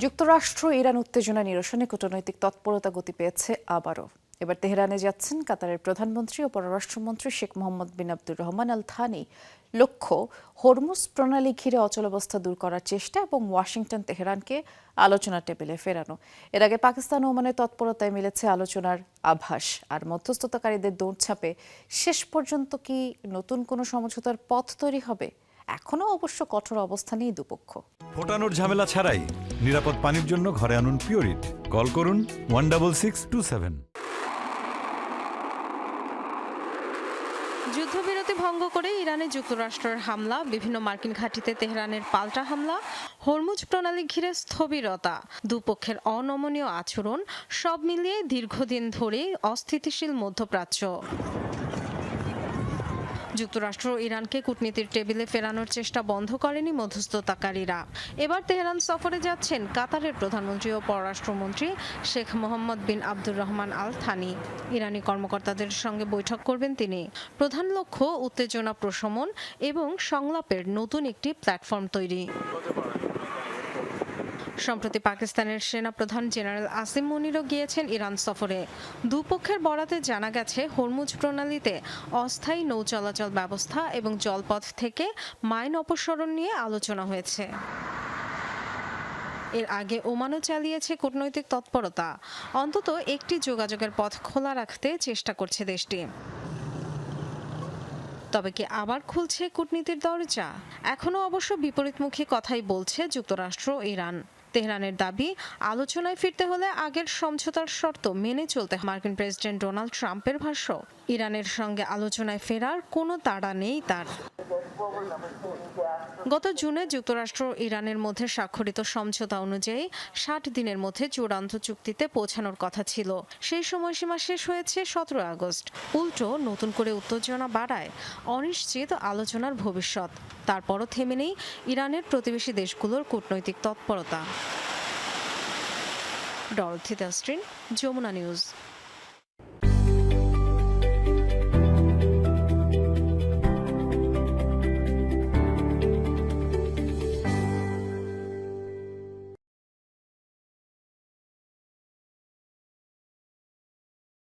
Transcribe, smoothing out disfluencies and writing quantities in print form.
যুক্তরাষ্ট্র ইরান উত্তেজনা নিরসনে কূটনৈতিক তৎপরতা গতি পেয়েছে আবারও। এবার তেহরানে যাচ্ছেন কাতারের প্রধানমন্ত্রী ও পররাষ্ট্রমন্ত্রী শেখ মোহাম্মদ বিন আব্দুর রহমান আল থানি। লক্ষ্য হরমুজ প্রণালী ঘিরে অচলাবস্থা দূর করার চেষ্টা এবং ওয়াশিংটন তেহরানকে আলোচনার টেবিলে ফেরানো। এর আগে পাকিস্তান ও ওমানের তৎপরতায় মিলেছে আলোচনার আভাস। আর মধ্যস্থতাকারীদের দৌড়ঝাঁপে শেষ পর্যন্ত কি নতুন কোনো সমঝোতার পথ তৈরি হবে? এখনও অবশ্য কঠোর অবস্থানেই দুপক্ষ। ফোটানোর ঝামেলা ছাড়াই নিরাপদ পানির জন্য ঘরে আনুন পিওরিট। কল করুন 16627। যুদ্ধবিরতি ভঙ্গ করে ইরানে যুক্তরাষ্ট্রের হামলা, বিভিন্ন মার্কিন ঘাঁটিতে তেহরানের পাল্টা হামলা, হরমুজ প্রণালী ঘিরে স্থবিরতা, দুপক্ষের অনমনীয় আচরণ, সব মিলিয়ে দীর্ঘদিন ধরে অস্থিতিশীল মধ্যপ্রাচ্য। যুক্তরাষ্ট্র ইরানকে কূটনীতির টেবিলে ফেরানোর চেষ্টা বন্ধ করেনি মধ্যস্থতাকারীরা। এবার তেহরান সফরে যাচ্ছেন কাতারের প্রধানমন্ত্রী ও পররাষ্ট্রমন্ত্রী শেখ মোহাম্মদ বিন আব্দুর রহমান আল থানি। ইরানি কর্মকর্তাদের সঙ্গে বৈঠক করবেন তিনি। প্রধান লক্ষ্য উত্তেজনা প্রশমন এবং সংলাপের নতুন একটি প্ল্যাটফর্ম তৈরি। সম্প্রতি পাকিস্তানের সেনাপ্রধান জেনারেল আসিম মুনিরও গিয়েছেন ইরান সফরে। দুপক্ষের বরাতে জানা গেছে হরমুজ প্রণালীতে অস্থায়ী নৌ চলাচল ব্যবস্থা এবং জলপথ থেকে মাইন অপসারণ নিয়ে আলোচনা হয়েছে। এর আগে ওমানও চালিয়েছে কূটনৈতিক তৎপরতা। অন্তত একটি যোগাযোগের পথ খোলা রাখতে চেষ্টা করছে দেশটি। তবে কি আবার খুলছে কূটনীতির দরজা? এখনও অবশ্য বিপরীতমুখী কথাই বলছে যুক্তরাষ্ট্র ও ইরান। তেহরানের দাবি, আলোচনায় ফিরতে হলে আগের সমঝোতার শর্ত মেনে চলতে। মার্কিন প্রেসিডেন্ট ডোনাল্ড ট্রাম্পের ভাষ্য, ইরানের সঙ্গে আলোচনায় ফেরার কোনো তাড়া নেই তার। গত জুনে যুক্তরাষ্ট্র ইরানের মধ্যে স্বাক্ষরিত সমঝোতা অনুযায়ী ৬০ দিনের মধ্যে চূড়ান্ত চুক্তিতে পৌঁছানোর কথা ছিল। সেই সময়সীমা শেষ হয়েছে ১৭ আগস্ট। উল্টো নতুন করে উত্তেজনা বাড়ায় অনিশ্চিত আলোচনার ভবিষ্যৎ। তারপরও থেমে নেই ইরানের প্রতিবেশী দেশগুলোর কূটনৈতিক তৎপরতা। ডরথি দাস্ট্রিন, যমুনা নিউজ।